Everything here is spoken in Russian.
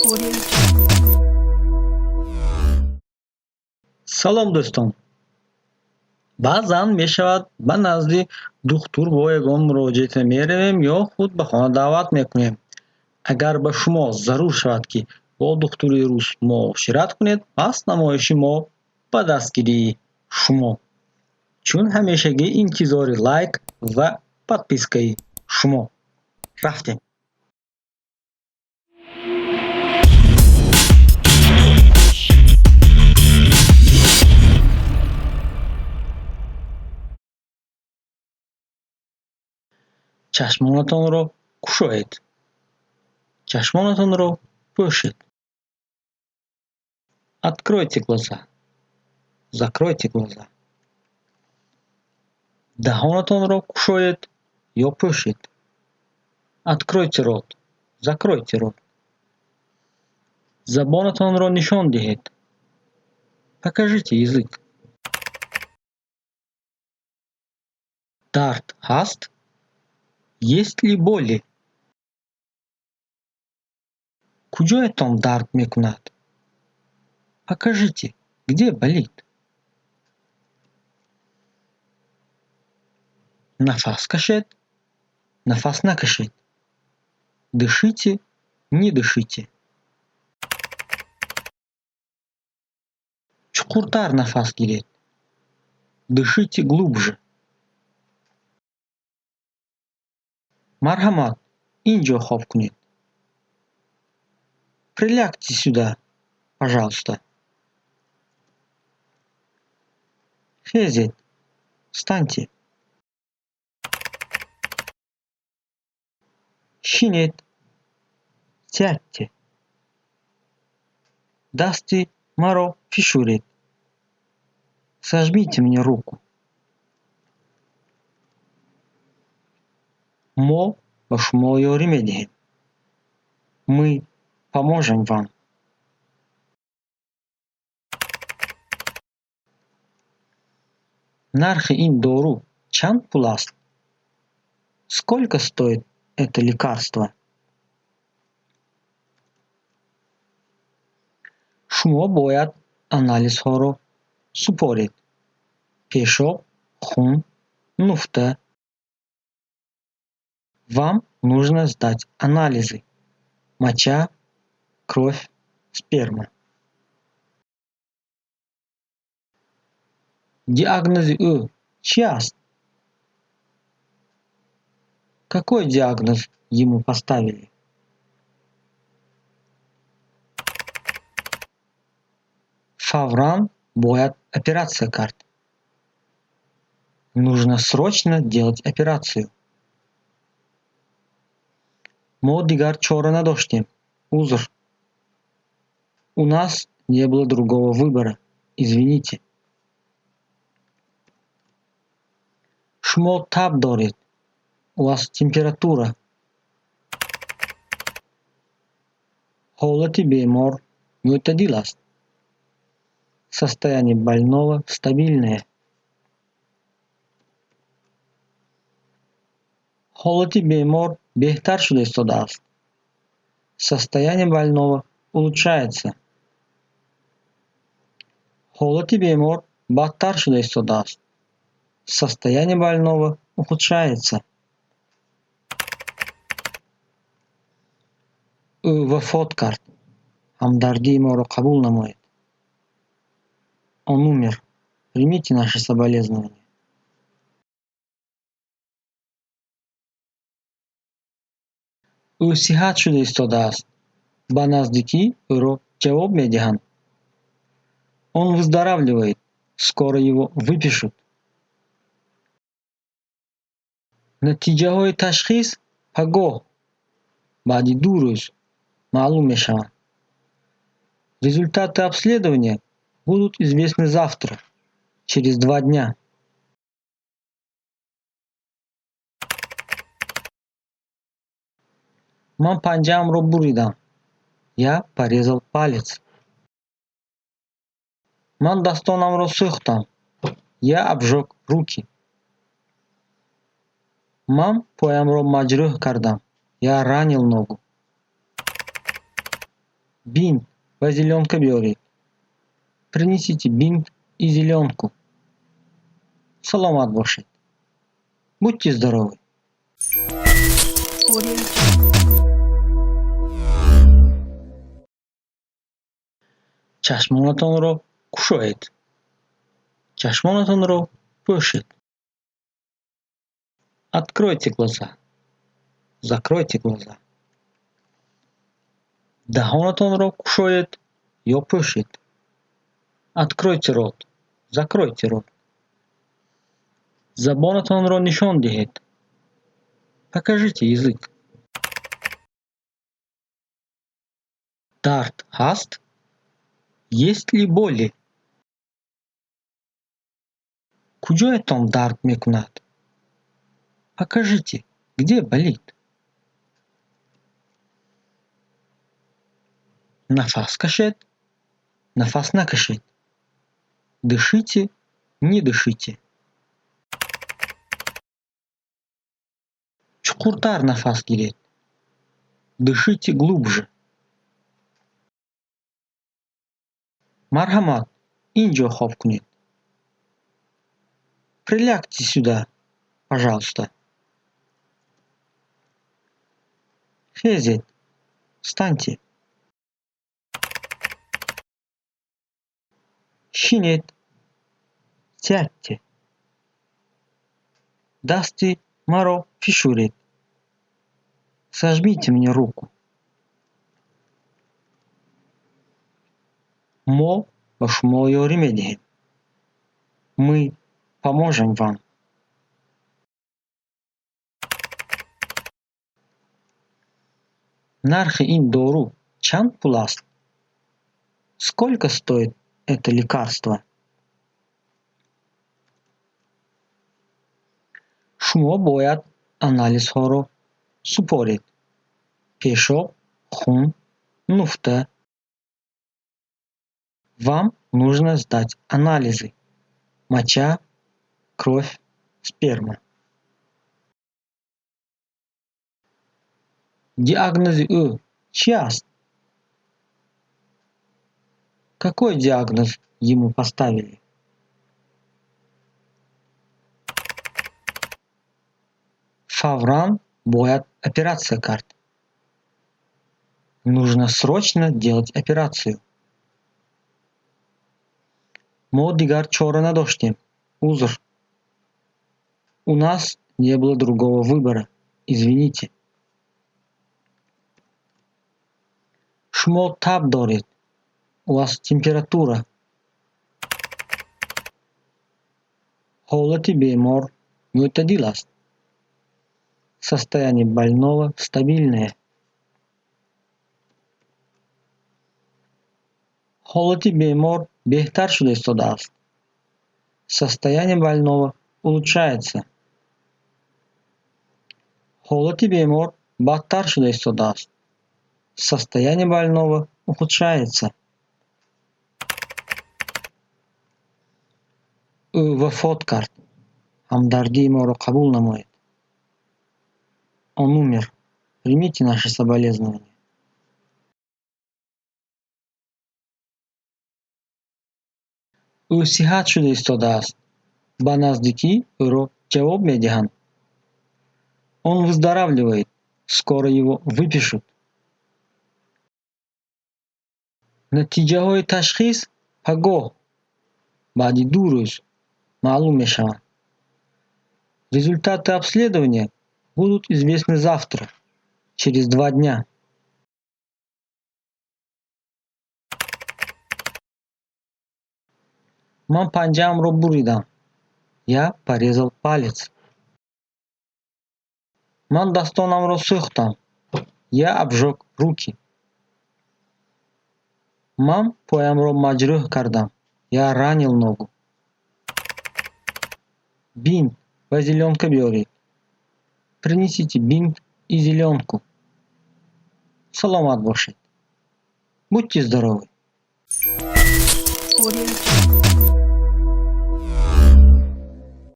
Audio. салом дӯстон, баъзан мешавад ба назди духтур бо ягон муроҷиат меравем ё худ ба хона даъват мекунем. Агар ба шумо зарур шавад ки бо духтури рус муошират кунед, пас намоиши мо ба дастгирии шумо. Чун ҳамешагӣ интизори лайк ва подпискаи шумо. Рафтем. Чашмонатонро кушоед. Чашмонатонро пӯшед. Откройте глаза. Закройте глаза. Даҳонатонро кушоед ё пӯшед. Откройте рот. Закройте рот. Забонатонро нишон диҳед. Покажите язык. Дард ҳаст? Есть ли боли? Куҷоятон дард мекунад? Покажите, где болит. Нафас кашед? Нафас накашед. Дышите, не дышите. Чуқуртар нафас гиред. Дышите глубже. Марҳамат, ин ҷо хоб кунед. Прилягте сюда, пожалуйста. Хезед, встаньте. Шинед, сядьте. Дасти маро фишуред. Сожмите мне руку. Мо ба шумо ёрӣ медиҳем. Мы поможем вам. Нархи ин дору чанд пул аст? Сколько стоит это лекарство? Шумо бояд анализҳоро супоред. Пешоб, хун, нуфта. Вам нужно сдать анализы. Моча, кровь, сперма. Диагнози ӯ чӣ аст? Какой диагноз ему поставили? Фавран бояд операция кард. Нужно срочно делать операцию. Мо дигар чора надоштем. Узр. У нас не было другого выбора. Извините. Шумо таб доред. У вас температура. Ҳолати бемор мӯътадил аст. Состояние больного стабильное. Ҳолати бемор беҳтар шуда истодааст. Состояние больного улучшается. Ҳолати бемор бадтар шуда истодааст. Состояние больного ухудшается. Ӯ вафот кард. Ҳамдардии моро қабул намоед. Он умер. Примите наши соболезнования. Ӯ сиҳат шуда истодааст. Ба наздикӣ ӯро ҷавоб медиҳанд. Он выздоравливает. Скоро его выпишут. Натиҷаҳои ташхис пагоҳ баъди 2 рӯз маълум мешаванд. Результаты обследования будут известны завтра, через 2 дня. Ман панҷаамро буридам. Я порезал палец. Ман дастонамро сӯхтам. Я обжег руки. Ман поямро маҷрӯҳ кардам. Я ранил ногу. Бинт va зеленка бёред. Принесите бинт и зеленку. Саламат бошед. Будьте здоровы. Чашмонатонро кушоед. Чашмонатонро пӯшед. Откройте глаза. Закройте глаза. Даҳонатонро кушоед ё пӯшед. Откройте рот. Закройте рот. Забонатонро нишон диҳед. Покажите язык. Дард ҳаст? Есть ли боли? Куҷоятон дард мекунад? Покажите, где болит. Нафас кашед? Нафас накашед. Дышите, не дышите. Чуқуртар нафас гиред. Дышите глубже. Марҳамат, ин ҷо хоб кунед. Прилягте сюда, пожалуйста. Хезед, встаньте. Шинед, сядьте. Дасти маро фишуред. Сожмите мне руку. Мо ба шумо ёрӣ медиҳем. Мы поможем вам. Нархи ин дору чанд пул аст? Сколько стоит это лекарство? Шумо бояд анализҳоро супоред. Пешоб, хун, нуфта. Вам нужно сдать анализы. Моча, кровь, сперма. Диагнози ӯ чӣ аст? Какой диагноз ему поставили? Фавран бояд операция кард. Нужно срочно делать операцию. Мо дигар чора надоштем. Узр. У нас не было другого выбора. Извините. Шумо таб доред. У вас температура. Ҳолати бемор мӯътадил аст. Состояние больного стабильное. Ҳолати бемор беҳтар шуда истодааст. Состояние больного улучшается. Ҳолати бемор бадтар шуда истодааст. Состояние больного ухудшается. Ӯ вафот кард. Ҳамдардии моро қабул намоед. Он умер. Примите наши соболезнования. Ӯ сиҳат шуда истодааст. Ба наздикӣ ӯро ҷавоб медиҳанд. Он выздоравливает. Скоро его выпишут. Натиҷаҳои ташхис пагоҳ баъди 2 рӯз маълум мешаванд. Результаты обследования будут известны завтра, через 2 дня. Ман панҷаамро буридам. Я порезал палец. Ман дастонамро сӯхтам. Я обжег руки. Ман поямро маҷрӯҳ кардам. Я ранил ногу. Бинт ва зеленка биёред. Принесите бинт и зеленку. Саломат бошед. Будьте здоровы.